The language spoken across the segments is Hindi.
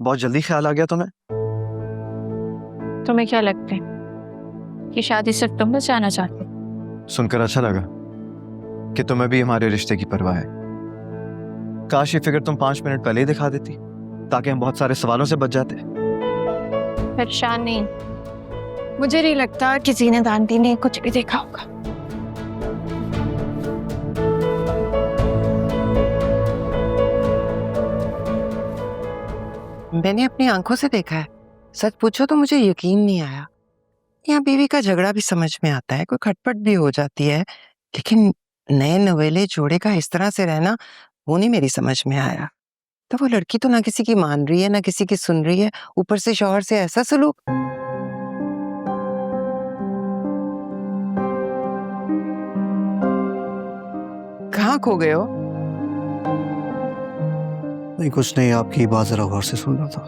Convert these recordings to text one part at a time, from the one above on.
बहुत जल्दी ख्याल आ गया तुम्हें? तुम्हें क्या लगता है कि शादी सिर्फ तुम बस जाना चाहते हो? सुनकर अच्छा लगा कि तुम्हें भी हमारे रिश्ते की परवाह है। काश ये फिक्र तुम 5 मिनट पहले ही दिखा देती, ताकि हम बहुत सारे सवालों से बच जाते। परेशान नहीं, मुझे नहीं लगता किसी ने दांती ने कुछ भी देखा होगा। मैंने अपनी आंखों से देखा है। सच पूछो तो मुझे यकीन नहीं आया। यहाँ बीवी का झगड़ा भी समझ में आता है, कोई खटपट भी हो जाती है, लेकिन नए नवेले जोड़े का इस तरह से रहना वो नहीं मेरी समझ में आया। तो वो लड़की तो ना किसी की मान रही है ना किसी की सुन रही है, ऊपर से शौहर से ऐसा सलूक। कहाँ खो गए हो? नहीं कुछ नहीं, आपकी बात जरा गौर से सुन रहा था।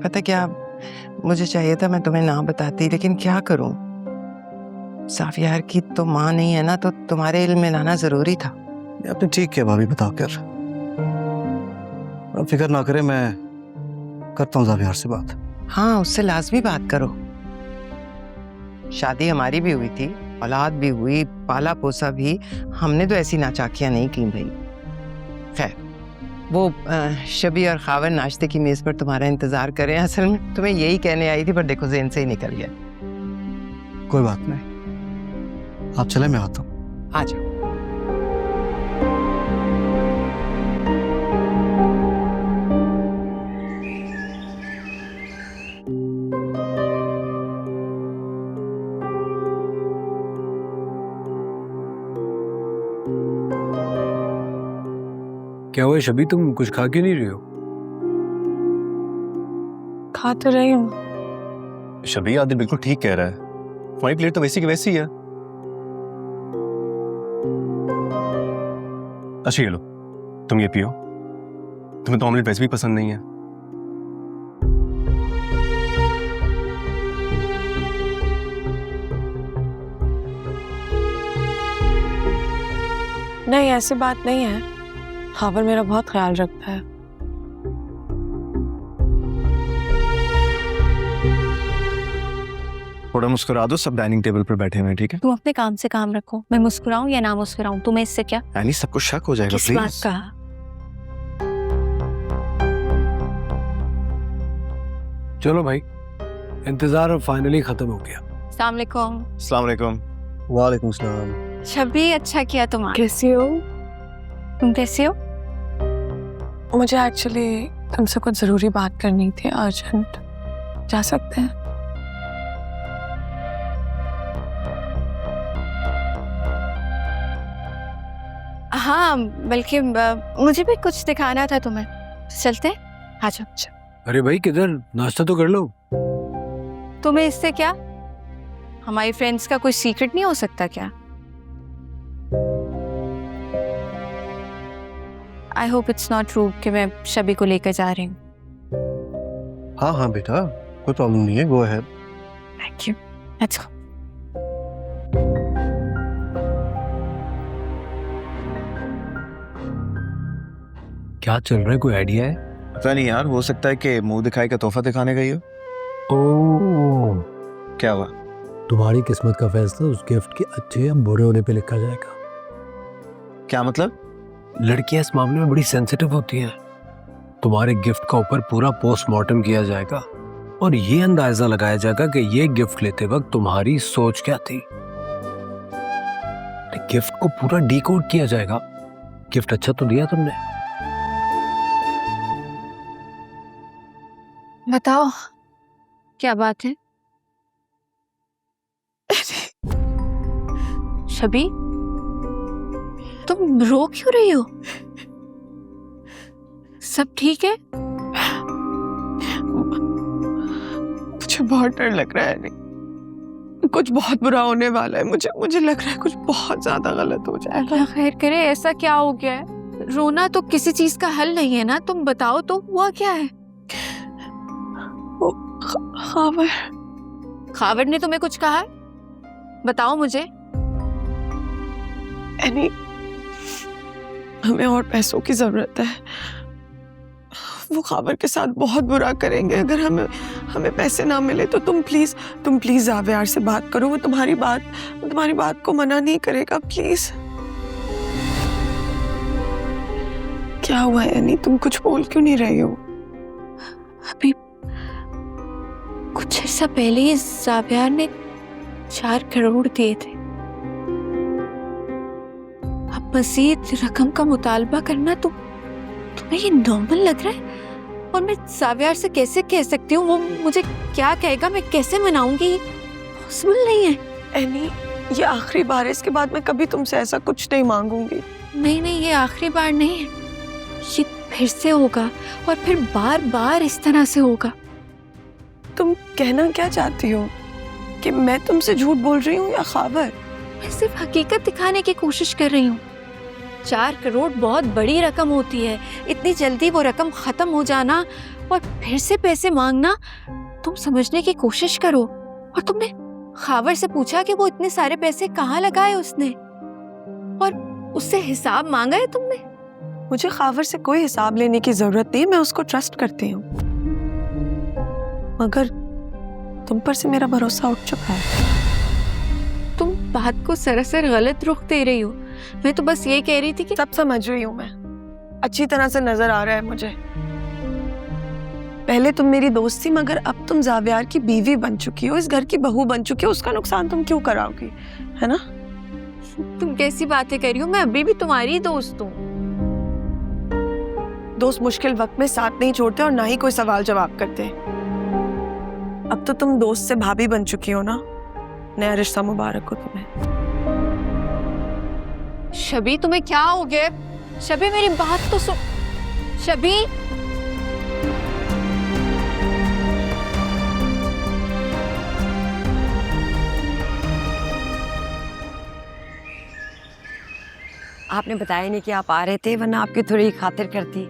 पता क्या, मुझे चाहिए था मैं तुम्हें ना बताती, लेकिन क्या करूं, साफियार की तो माँ नहीं है ना, तो तुम्हारे इल्म में लाना जरूरी था। आपने ठीक किया भाभी बताकर। अब फिक्र ना करें, मैं करता हूँ ज़ावियार से बात। हाँ, उससे लाजमी बात करो। शादी हमारी भी हुई थी, औलाद भी हुई, पाला पोसा भी, हमने तो ऐसी नाचाकियां नहीं की भाई। खैर, वो शबी और खावर नाश्ते की मेज पर तुम्हारा इंतजार कर रहे हैं। असल में तुम्हें यही कहने आई थी, पर देखो ज़हन से ही निकल गया। कोई बात नहीं, आप चले, मैं आता हूँ। आ जाओ। क्या हुआ शबी, तुम कुछ खा क्यों नहीं रही हो? खा तो रही हूँ। शबी आदिल बिल्कुल ठीक कह रहा है, तुम्हारी प्लेट तो वैसी की वैसी है। अच्छा ये लो, तुम ये पियो, तुम्हें तो ऑमलेट वैसे भी पसंद नहीं है। नहीं, ऐसी बात नहीं है। खावर मेरा बहुत ख्याल रखता है। थोड़ा मुस्कुरा दो, सब डाइनिंग टेबल पर बैठे हुए हैं, ठीक है? तुम अपने काम से काम रखो। मैं मुस्कुराऊं या ना मुस्कुराऊं, तुम्हें इससे क्या? यानी सबको शक हो जाएगा। किस बात का? चलो भाई, इंतजार अब फाइनली खत्म हो गया। अस्सलाम वालेकुम। अस्सलाम वालेकुम। वालेकुम सलाम। छबी, अच्छा किया तुम आ। कैसी हो? तुम कैसी हो? मुझे एक्चुअली तुमसे कुछ जरूरी बात करनी थी, अर्जेंट। जा सकते हैं? हाँ, बल्कि मुझे भी कुछ दिखाना था तुम्हें। चलते? आ जाओ। अरे भाई किधर, नाश्ता तो कर लो। तुम्हें इससे क्या? हमारी फ्रेंड्स का कोई सीक्रेट नहीं हो सकता क्या? I hope it's not true कि मैं शबी को लेकर जा रही हूँ। हाँ हाँ बेटा, कोई प्रॉब्लम नहीं है, go ahead. Thank you. Let's go. क्या चल रहा है, कोई आइडिया है? पता नहीं यार, हो सकता है कि मुंह दिखाई का तोहफा दिखाने गई हो। ओह, क्या हुआ? तुम्हारी किस्मत का फैसला उस गिफ्ट के अच्छे या बुरे होने पे लिखा जाएगा। क्या मतलब? लड़कियां इस मामले में बड़ी सेंसिटिव होती हैं। तुम्हारे गिफ्ट का ऊपर पूरा पोस्टमार्टम किया जाएगा और ये अंदाजा लगाया जाएगा कि ये गिफ्ट लेते वक्त तुम्हारी सोच क्या थी। गिफ्ट को पूरा डिकोड किया जाएगा। गिफ्ट अच्छा तो दिया तुमने? बताओ, क्या बात है? शबी, तुम रो क्यों रही हो? सब ठीक है? मुझे बहुत डर लग रहा है, कुछ बहुत बुरा होने वाला है। मुझे लग रहा है कुछ बहुत ज्यादा गलत हो जाएगा। अल्लाह खैर करे। ऐसा क्या हो गया है? रोना तो किसी चीज का हल नहीं है ना। तुम बताओ तो, हुआ क्या है? खावर। खावर ने तुम्हें कुछ कहा है? बताओ मुझे। हमें और पैसों की जरूरत है। वो खाबर के साथ बहुत बुरा करेंगे अगर हमें पैसे ना मिले। तो तुम प्लीज जावेयार से बात करो, वो तुम्हारी बात को मना नहीं करेगा, प्लीज। क्या हुआ है यानी, तुम कुछ बोल क्यों नहीं रही हो? अभी कुछ ऐसा पहले ही जावेयार ने 4 करोड़ दिए थे। अब मजीद रकम का मुतालबा करना तुम्हें ये नॉर्मल लग रहा है? और मैं जावेयार से कैसे कह सकती हूँ? वो मुझे क्या कहेगा, मैं कैसे मनाऊंगी? पॉसिबल नहीं है। एनी, ये आखिरी बार है, इसके बाद मैं कभी तुमसे ऐसा कुछ नहीं मांगूंगी। नहीं, ये आखिरी बार नहीं है, ये फिर से होगा और फिर बार बार इस तरह से होगा। तुम कहना क्या चाहती हो कि मैं तुमसे झूठ बोल रही हूँ या खाबर? मैं सिर्फ हकीकत दिखाने की कोशिश कर रही हूँ। 4 करोड़ बहुत बड़ी रकम होती है, इतनी जल्दी वो रकम खत्म हो जाना और फिर से पैसे मांगना, तुम समझने की कोशिश करो। और तुमने खावर से पूछा कि वो इतने सारे पैसे कहाँ लगाए उसने, और उससे हिसाब मांगा है तुमने? मुझे खावर से कोई हिसाब लेने की जरूरत नहीं, मैं उसको ट्रस्ट करती हूँ, मगर तुम पर से मेरा भरोसा उठ चुका है। तुम बात को सरासर गलत रुख दे रही हो। मैं तो बस ये कह रही थी कि सब समझ रही हूँ मैं, अच्छी तरह से नजर आ रहा है मुझे। पहले तुम मेरी दोस्त थी, मगर अब तुम जावेयार की बीवी बन चुकी हो, इस घर की बहू बन चुकी हो। उसका नुकसान तुम क्यों कराओगी, है ना? तुम कैसी बातें कर रही हो? मैं अभी भी तुम्हारी दोस्त हूँ। दोस्त मुश्किल वक्त में साथ नहीं छोड़ते और ना ही कोई सवाल जवाब करते। अब तो तुम दोस्त से भाभी बन चुकी हो ना। नया रिश्ता मुबारक हो तुम्हें। शबी, तुम्हें क्या हो गया? शबी, मेरी बात तो सुन। शबी, आपने बताया नहीं कि आप आ रहे थे, वरना आपकी थोड़ी खातिर करती।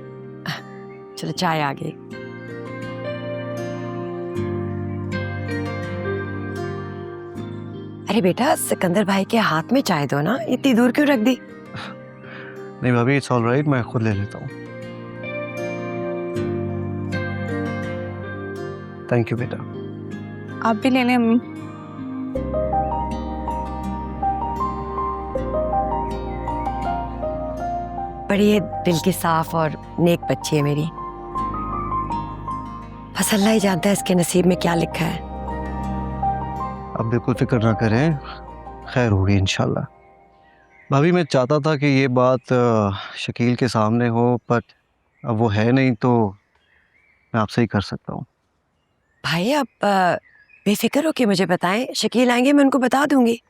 चलो चाय आ गई। अरे बेटा, सिकंदर भाई के हाथ में चाय दो ना, इतनी दूर क्यों रख दी? नहीं भाभी, इट्स ऑल राइट, मैं खुद ले लेता हूँ। थैंक यू बेटा। आप भी ले लें अम्मी। बड़ी दिल की साफ और नेक बच्ची है मेरी। बस अल्लाह ही जानता है इसके नसीब में क्या लिखा है। अब बिल्कुल फिक्र ना करें, खैर होगी इंशाल्लाह। भाभी, मैं चाहता था कि ये बात शकील के सामने हो, पर अब वो है नहीं, तो मैं आपसे ही कर सकता हूँ। भाई आप बेफिक्र हो के मुझे बताएं, शकील आएंगे मैं उनको बता दूंगी।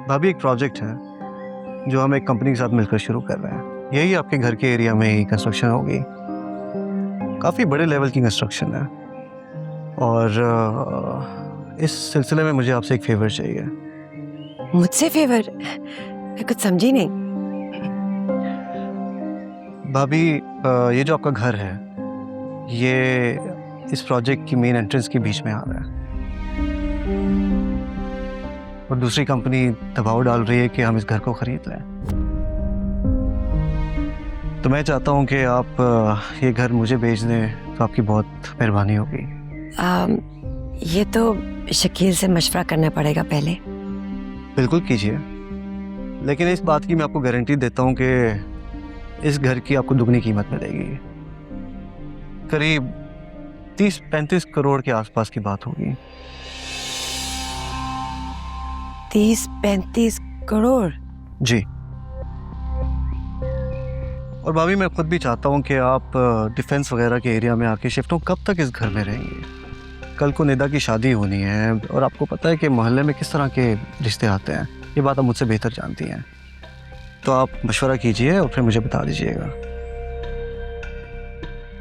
भाभी, एक प्रोजेक्ट है जो हम एक कंपनी के साथ मिलकर शुरू कर रहे हैं। यही आपके घर के एरिया में ही कंस्ट्रक्शन होगी, काफ़ी बड़े लेवल की कंस्ट्रक्शन है। और इस सिलसिले में मुझे आपसे एक फेवर चाहिए। मुझसे फेवर? मैं कुछ समझी नहीं। भाभी, ये जो आपका घर है, ये इस प्रोजेक्ट की मेन एंट्रेंस के बीच में आ रहा है, और दूसरी कंपनी दबाव डाल रही है कि हम इस घर को खरीद लें। तो मैं चाहता हूँ कि आप ये घर मुझे बेच दें, तो आपकी बहुत मेहरबानी होगी। ये तो शकील से मशवरा करना पड़ेगा पहले। बिल्कुल कीजिए, लेकिन इस बात की मैं आपको गारंटी देता हूँ कि इस घर की आपको दुगनी कीमत मिलेगी। करीब 30-35 करोड़ के आसपास की बात होगी। 30-35 करोड़? जी। और भाभी, मैं खुद भी चाहता हूँ कि आप डिफेंस वगैरह के एरिया में आके शिफ्ट हो। कब तक इस घर में रहेंगे? कल को निदा की शादी होनी है, और आपको पता है कि मोहल्ले में किस तरह के रिश्ते आते हैं। ये बात आप मुझसे बेहतर जानती हैं, तो आप मशवरा कीजिए और फिर मुझे बता दीजिएगा।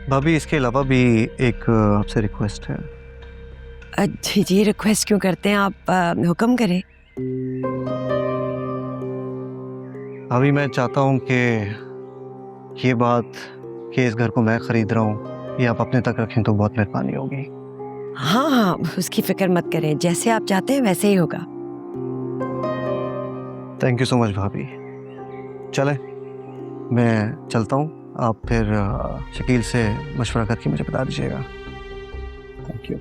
भाभी, इसके अलावा भी एक आपसे रिक्वेस्ट है। जी जी, रिक्वेस्ट क्यों करते हैं आप? हुक्म करें। भाभी, मैं चाहता हूँ कि ये बात कि इस घर को मैं खरीद रहा हूँ, ये आप अपने तक रखें तो बहुत मेहरबानी होगी। हाँ हाँ, उसकी फिक्र मत करें, जैसे आप चाहते हैं वैसे ही होगा। थैंक यू सो मच भाभी। चलें, मैं चलता हूँ। आप फिर शकील से मशवरा करके मुझे बता दीजिएगा। Thank you.